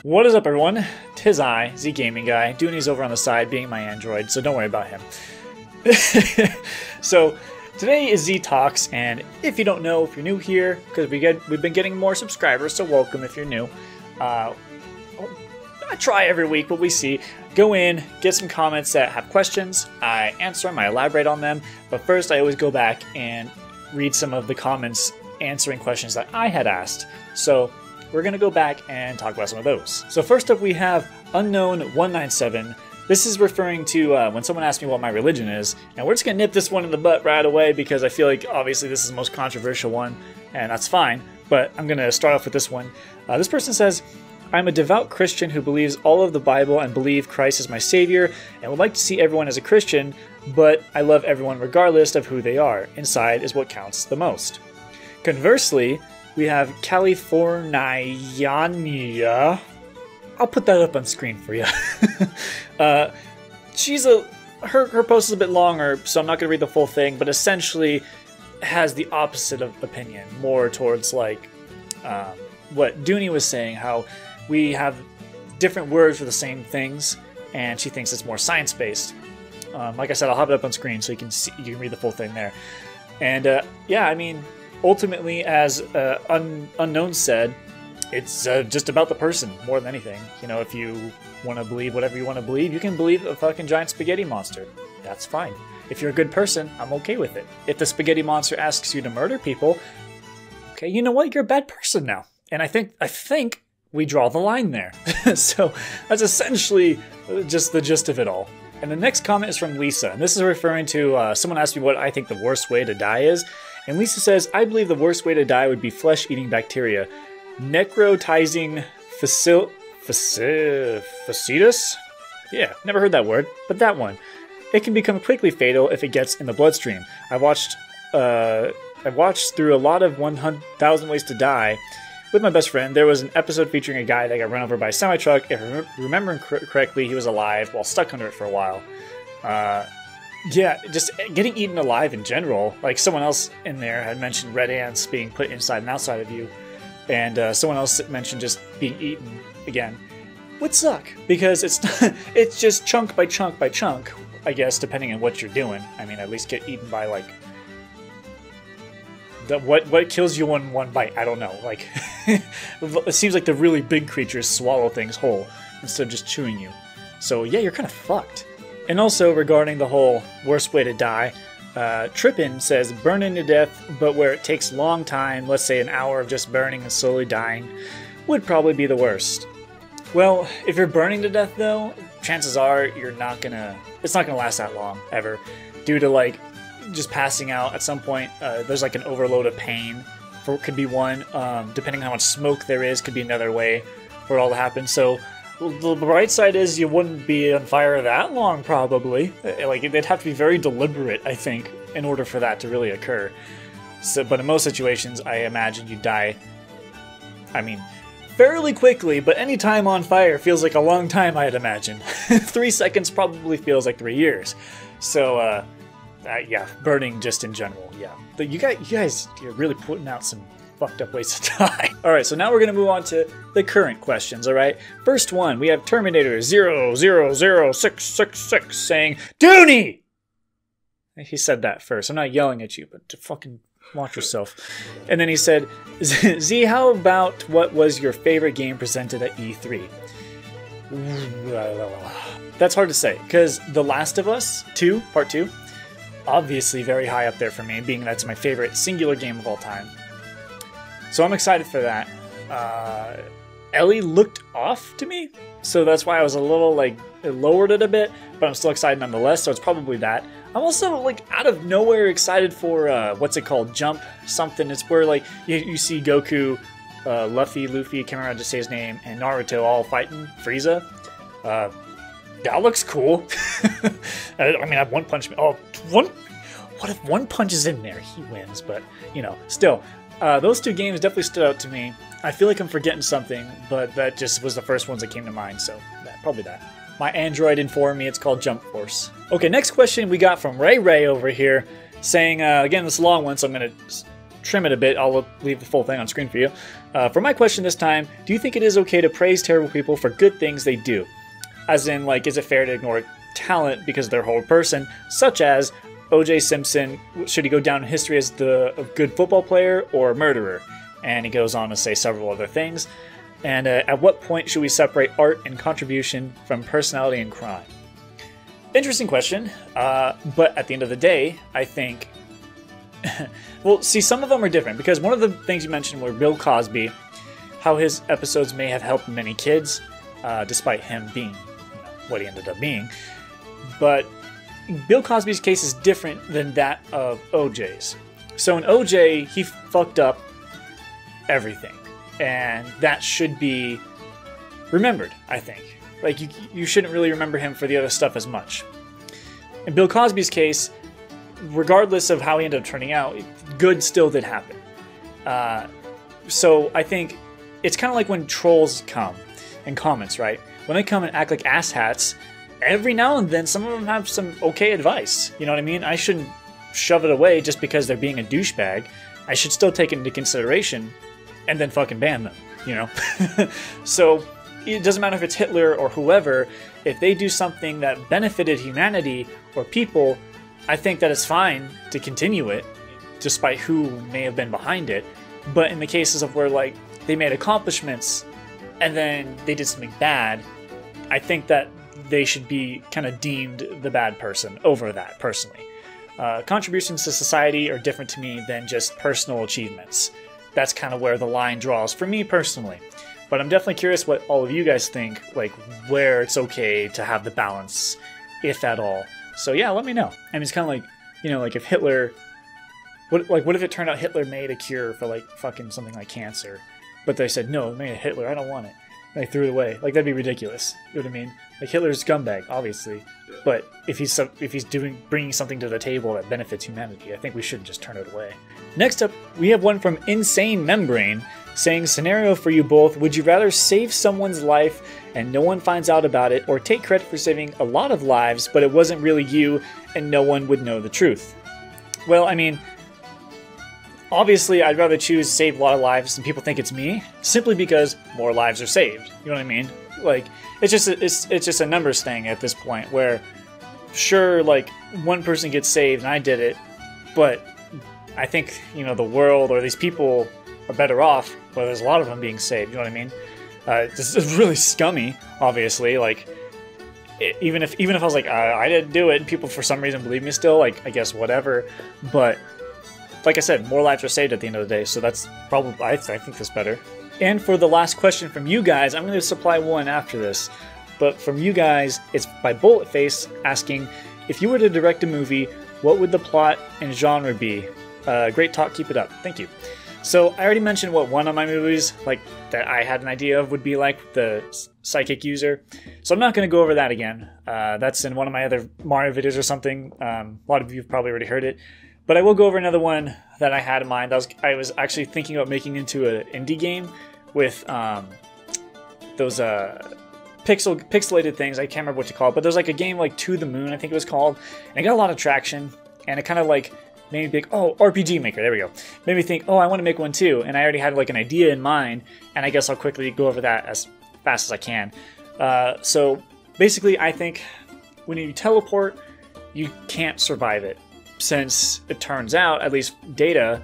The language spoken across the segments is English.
What is up, everyone? Tis I, Z Gaming Guy. Dooney's over on the side, being my android, so don't worry about him. So today is Z Talks, and if you don't know, if you're new here, because we've been getting more subscribers, so welcome if you're new. I try every week, but we see. Go in, get some comments that have questions. I answer them, I elaborate on them. But first, I always go back and read some of the comments answering questions that I had asked. So we're going to go back and talk about some of those. So first up, we have Unknown197. This is referring to when someone asked me what my religion is. And we're just going to nip this one in the butt right away because I feel like obviously this is the most controversial one, and that's fine. But I'm going to start off with this one. This person says, I'm a devout Christian who believes all of the Bible and believe Christ is my savior and would like to see everyone as a Christian, but I love everyone regardless of who they are. Inside is what counts the most. Conversely, we have Californiania. I'll put that up on screen for you. Her post is a bit longer, so I'm not going to read the full thing, but essentially has the opposite of opinion, more towards like what Dooney was saying, how we have different words for the same things, and she thinks it's more science-based. Like I said, I'll have it up on screen so you can read the full thing there. And yeah, I mean, ultimately, as Unknown said, it's just about the person more than anything. You know, if you want to believe whatever you want to believe, you can believe a fucking giant spaghetti monster. That's fine. If you're a good person, I'm okay with it. If the spaghetti monster asks you to murder people, okay, you know what? You're a bad person now. And I think we draw the line there. So that's essentially just the gist of it all. And the next comment is from Lisa, and this is referring to someone asked me what I think the worst way to die is. And Lisa says, I believe the worst way to die would be flesh-eating bacteria. Necrotizing facitis? Yeah, never heard that word, but that one. It can become quickly fatal if it gets in the bloodstream. I've watched through a lot of 100,000 Ways to Die with my best friend. There was an episode featuring a guy that got run over by a semi-truck. If I remember correctly, he was alive while stuck under it for a while. Yeah, just getting eaten alive in general. Like someone else in there had mentioned red ants being put inside and outside of you. And someone else mentioned just being eaten again. Would suck, because it's just chunk by chunk by chunk, I guess, depending on what you're doing. I mean, at least get eaten by, like, what kills you in one bite? I don't know. Like, it seems like the really big creatures swallow things whole instead of just chewing you. So yeah, you're kind of fucked. And also regarding the whole worst way to die, Trippin says burning to death, but where it takes a long time, let's say an hour of just burning and slowly dying, would probably be the worst. Well, if you're burning to death though, chances are it's not gonna last that long, ever. Due to like just passing out at some point, there's like an overload of pain, could be one, depending on how much smoke there is, could be another way for it all to happen. So the bright side is you wouldn't be on fire that long, probably. Like, it'd have to be very deliberate, I think, in order for that to really occur. So, but in most situations, I imagine you'd die, I mean, fairly quickly, but any time on fire feels like a long time, I'd imagine. 3 seconds probably feels like 3 years. So, yeah, burning just in general, yeah. But you guys, you're really putting out some fucked up ways to die. Alright, so now we're going to move on to the current questions, alright? First one, we have Terminator 000666 saying, Dooney! He said that first. I'm not yelling at you, but to fucking watch yourself. And then he said, Z, how about what was your favorite game presented at E3? That's hard to say, because The Last of Us 2, Part 2, obviously very high up there for me, being that's my favorite singular game of all time. So I'm excited for that. Ellie looked off to me, so that's why I was a little, like, it lowered it a bit, but I'm still excited nonetheless, so it's probably that. I'm also, like, out of nowhere excited for, what's it called, Jump something. It's where, like, you see Goku, Luffy, I can't remember how to say his name, and Naruto all fighting Frieza. That looks cool. I mean, I have One Punch Man. Oh, what if One Punch is in there? He wins, but, you know, still. Those two games definitely stood out to me. I feel like I'm forgetting something, but that just was the first ones that came to mind, so probably that. My Android informed me it's called Jump Force. Okay, next question we got from Ray over here, saying, again, this is a long one, so I'm going to trim it a bit, I'll leave the full thing on screen for you. For my question this time, do you think it is okay to praise terrible people for good things they do? As in, like, is it fair to ignore talent because they're a whole person, such as O.J. Simpson, should he go down in history as a good football player or murderer? And he goes on to say several other things. And at what point should we separate art and contribution from personality and crime? Interesting question, but at the end of the day, I think... well, see, some of them are different, because one of the things you mentioned were Bill Cosby, how his episodes may have helped many kids, despite him being what he ended up being. But Bill Cosby's case is different than that of OJ's. So in OJ, he fucked up everything, and that should be remembered, I think. Like, you shouldn't really remember him for the other stuff as much. In Bill Cosby's case, regardless of how he ended up turning out, good still did happen. So I think it's kind of like when trolls come and comments, right? When they come and act like asshats, every now and then some of them have some okay advice. You know what I mean? I shouldn't shove it away just because they're being a douchebag. I should still take it into consideration and then fucking ban them, you know? So it doesn't matter if it's Hitler or whoever, if they do something that benefited humanity or people, I think that it's fine to continue it, despite who may have been behind it. But in the cases of where, like, they made accomplishments and then they did something bad, I think that they should be kind of deemed the bad person over that, personally. Contributions to society are different to me than just personal achievements. That's kind of where the line draws for me personally. But I'm definitely curious what all of you guys think, like, where it's okay to have the balance, if at all. So yeah, let me know. I mean, it's kind of like, you know, like if Hitler... What if it turned out Hitler made a cure for, like, fucking something like cancer? But they said, no, it made Hitler, I don't want it. And they threw it away. Like, that'd be ridiculous. You know what I mean? Like, Hitler's a scumbag, obviously. But if he's bringing something to the table that benefits humanity, I think we shouldn't just turn it away. Next up, we have one from Insane Membrane, saying, scenario for you both, would you rather save someone's life and no one finds out about it, or take credit for saving a lot of lives, but it wasn't really you and no one would know the truth? Well, I mean, obviously I'd rather choose save a lot of lives and people think it's me, simply because more lives are saved. You know what I mean? Like, it's just a numbers thing at this point, where sure, like, one person gets saved and I did it, but I think, you know, the world or these people are better off where there's a lot of them being saved. You know what I mean? This is really scummy, obviously. Like, even if I was like, I didn't do it, and people for some reason believe me still, like, I guess whatever. But like I said, more lives are saved at the end of the day, so that's probably, I think that's better. And for the last question from you guys, I'm going to supply one after this, but from you guys, it's by Bulletface asking, if you were to direct a movie, what would the plot and genre be? Great talk, keep it up. Thank you. So I already mentioned what one of my movies, like, that I had an idea of would be like, the Psychic User. So I'm not going to go over that again. That's in one of my other Mario videos or something. A lot of you have probably already heard it. But I will go over another one that I had in mind. I was actually thinking about making into an indie game with those pixelated things. I can't remember what to call it, but there's like a game like To the Moon, I think it was called. And it got a lot of traction, and it kind of like made me think, oh, RPG Maker, there we go. Made me think, oh, I want to make one too. And I already had like an idea in mind, and I guess I'll quickly go over that as fast as I can. So basically, I think when you teleport, you can't survive it. Since it turns out, at least data,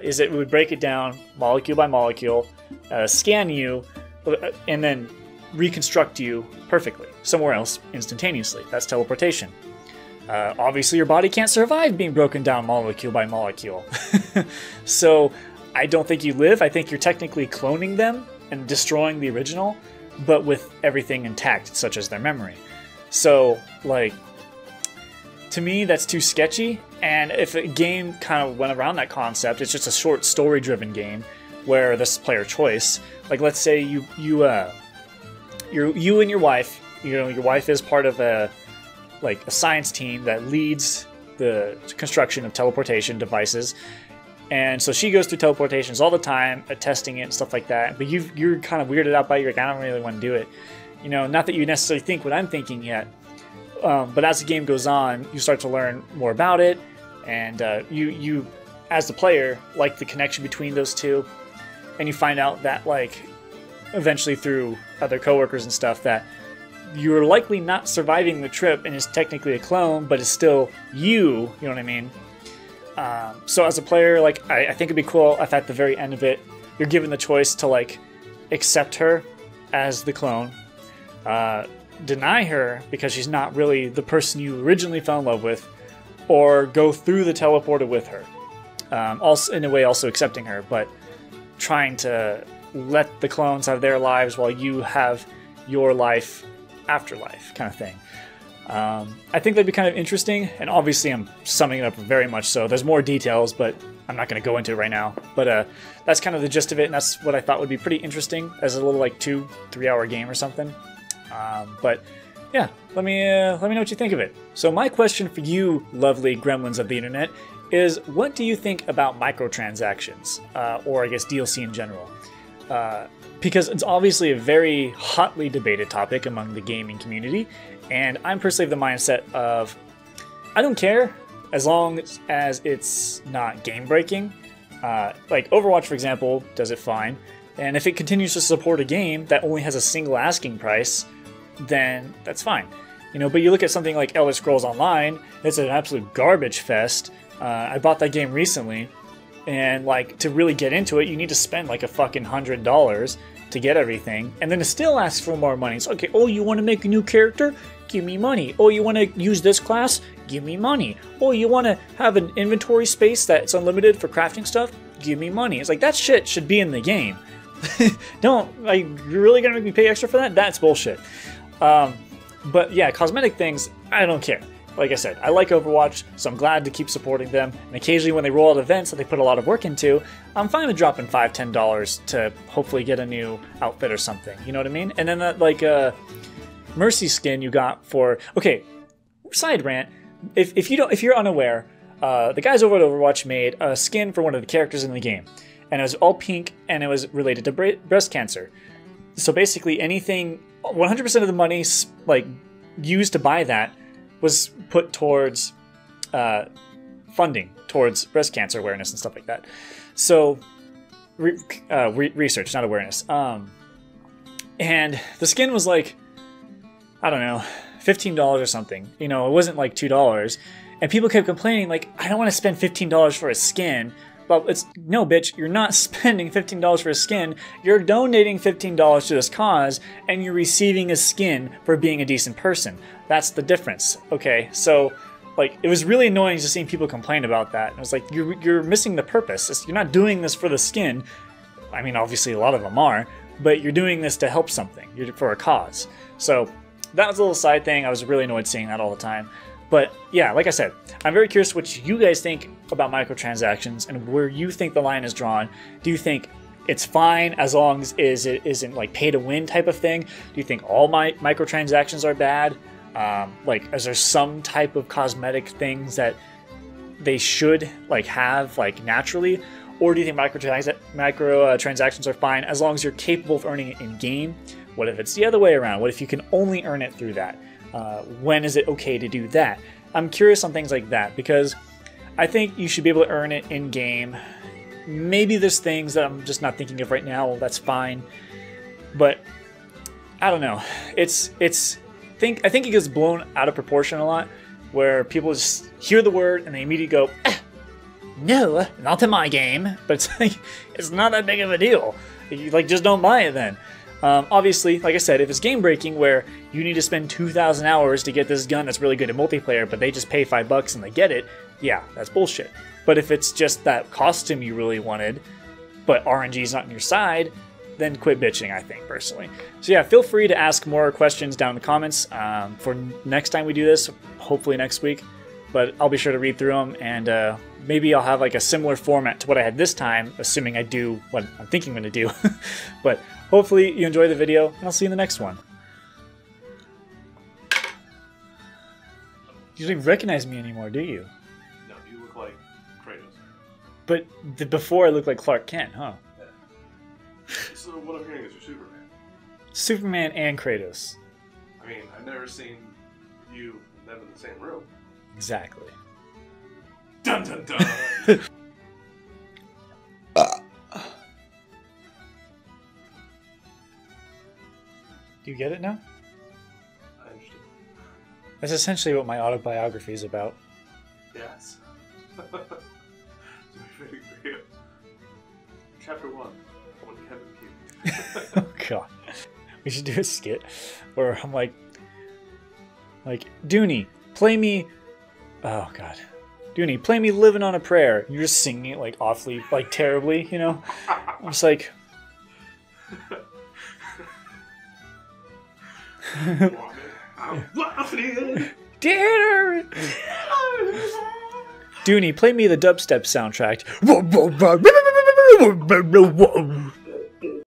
is it would break it down molecule by molecule, scan you, and then reconstruct you perfectly somewhere else instantaneously. That's teleportation. Obviously, your body can't survive being broken down molecule by molecule. So I don't think you live. I think you're technically cloning them and destroying the original, but with everything intact, such as their memory. So, like, to me, that's too sketchy, and if a game kind of went around that concept, it's just a short story-driven game where this is player choice. Like, let's say you and your wife, you know, your wife is part of a science team that leads the construction of teleportation devices, and so she goes through teleportations all the time, testing it and stuff like that. But you're kind of weirded out by it. You're like, I don't really want to do it. You know, not that you necessarily think what I'm thinking yet. But as the game goes on, you start to learn more about it, and you as the player, like the connection between those two, and you find out that, like, eventually through other coworkers and stuff, that you're likely not surviving the trip and is technically a clone, but is still you know what I mean? So as a player, like, I think it'd be cool if at the very end of it, you're given the choice to, like, accept her as the clone, deny her because she's not really the person you originally fell in love with, or go through the teleporter with her. Also, in a way, also accepting her, but trying to let the clones have their lives while you have your life, afterlife kind of thing. I think that'd be kind of interesting, and obviously I'm summing it up very much so. There's more details, but I'm not going to go into it right now. But that's kind of the gist of it, and that's what I thought would be pretty interesting as a little, like, 2-3 hour game or something. But yeah, let me know what you think of it. So my question for you, lovely gremlins of the internet, is what do you think about microtransactions, or I guess DLC in general? Because it's obviously a very hotly debated topic among the gaming community, and I'm personally of the mindset of, I don't care as long as it's not game-breaking. Like Overwatch, for example, does it fine, and if it continues to support a game that only has a single asking price, then that's fine. You know, but you look at something like Elder Scrolls Online, it's an absolute garbage fest. I bought that game recently, and, like, to really get into it, you need to spend like a fucking $100 to get everything, and then it still asks for more money. It's okay, oh, you want to make a new character? Give me money. Oh, you want to use this class? Give me money. Oh, you want to have an inventory space that's unlimited for crafting stuff? Give me money. It's like, that shit should be in the game. Don't, like, you're really gonna make me pay extra for that? That's bullshit. But yeah, cosmetic things, I don't care. Like I said, I like Overwatch, so I'm glad to keep supporting them. And occasionally when they roll out events that they put a lot of work into, I'm fine with dropping $5, $10 to hopefully get a new outfit or something. You know what I mean? And then that, like, Mercy skin you got for... Okay, side rant. If you're unaware, the guys over at Overwatch made a skin for one of the characters in the game. And it was all pink, and it was related to breast cancer. So basically anything... 100% of the money, like, used to buy that was put towards funding towards breast cancer awareness and stuff like that. So research, not awareness. And the skin was like, I don't know, $15 or something. You know, it wasn't like $2. And people kept complaining, like, I don't want to spend $15 for a skin. Well, it's, no, bitch, you're not spending $15 for a skin. You're donating $15 to this cause, and you're receiving a skin for being a decent person. That's the difference, okay? So, like, it was really annoying just seeing people complain about that. It was like, you're missing the purpose. You're not doing this for the skin. I mean, obviously a lot of them are, but you're doing this to help something. You're for a cause. So, that was a little side thing. I was really annoyed seeing that all the time. But yeah, like I said, I'm very curious what you guys think about microtransactions and where you think the line is drawn. Do you think it's fine as long as it isn't like pay to win type of thing? Do you think all microtransactions are bad? Like, is there some type of cosmetic things that they should like have like naturally? Or do you think microtransactions are fine as long as you're capable of earning it in game? What if it's the other way around? What if you can only earn it through that? When is it okay to do that? I'm curious on things like that because I think you should be able to earn it in game. Maybe there's things that I'm just not thinking of right now. Well, that's fine, but I don't know. I think it gets blown out of proportion a lot, where people just hear the word and they immediately go, "No, not in my game." But it's like it's not that big of a deal. You like just don't buy it then. Obviously, like I said, if it's game breaking where you need to spend 2,000 hours to get this gun that's really good at multiplayer, but they just pay $5 and they get it, yeah, that's bullshit. But if it's just that costume you really wanted, but RNG's not on your side, then quit bitching, I think, personally. So yeah, feel free to ask more questions down in the comments for next time we do this, hopefully next week. But I'll be sure to read through them, and maybe I'll have like a similar format to what I had this time, assuming I do what I'm thinking I'm going to do. But hopefully you enjoy the video, and I'll see you in the next one. You don't even recognize me anymore, do you? No, you look like Kratos. But before I looked like Clark Kent, huh? Yeah. So what I'm hearing is you're Superman. Superman and Kratos. I mean, I've never seen you and them in the same room. Exactly. Dun dun dun! You get it now? I understand. That's essentially what my autobiography is about. Yes. It's my favorite video. Chapter 1. When Kevin puked. Oh god. We should do a skit where I'm like, Dooney, play me. Oh god. Dooney, play me Living on a Prayer. You're just singing it like awfully, like terribly, you know? I'm just like. I'm laughing. Dinner! Dooney, play me the dubstep soundtrack.